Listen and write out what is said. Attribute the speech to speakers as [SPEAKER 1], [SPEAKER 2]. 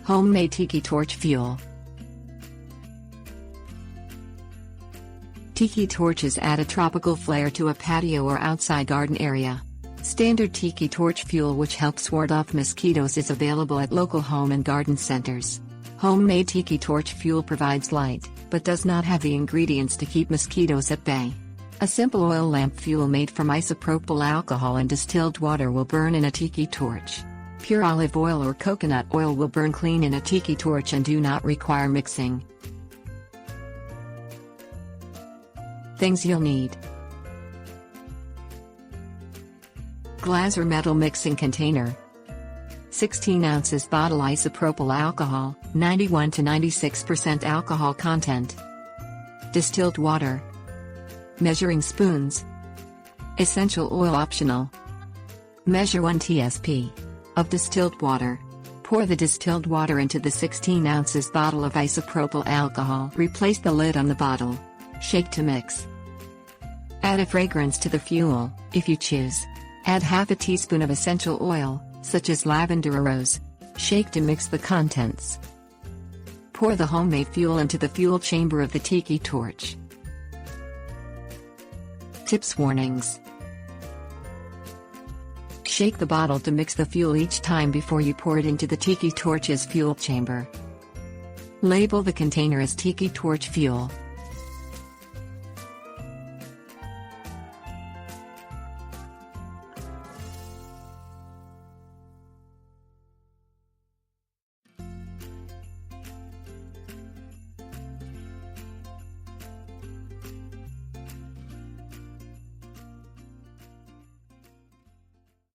[SPEAKER 1] Homemade Tiki Torch Fuel. Tiki torches add a tropical flair to a patio or outside garden area. Standard Tiki Torch Fuel, which helps ward off mosquitoes, is available at local home and garden centers. Homemade Tiki Torch Fuel provides light, but does not have the ingredients to keep mosquitoes at bay. A simple oil lamp fuel made from isopropyl alcohol and distilled water will burn in a tiki torch. Pure olive oil or coconut oil will burn clean in a tiki torch and do not require mixing. Things you'll need: glass or metal mixing container, 16 ounces bottle isopropyl alcohol, 91 to 96% alcohol content, distilled water, measuring spoons, essential oil optional. Measure 1 tsp of distilled water. Pour the distilled water into the 16 ounces bottle of isopropyl alcohol. Replace the lid on the bottle. Shake to mix. Add a fragrance to the fuel, if you choose. Add half a teaspoon of essential oil, such as lavender or rose. Shake to mix the contents. Pour the homemade fuel into the fuel chamber of the tiki torch. Tips: warnings. Shake the bottle to mix the fuel each time before you pour it into the tiki torch's fuel chamber. Label the container as Tiki Torch Fuel.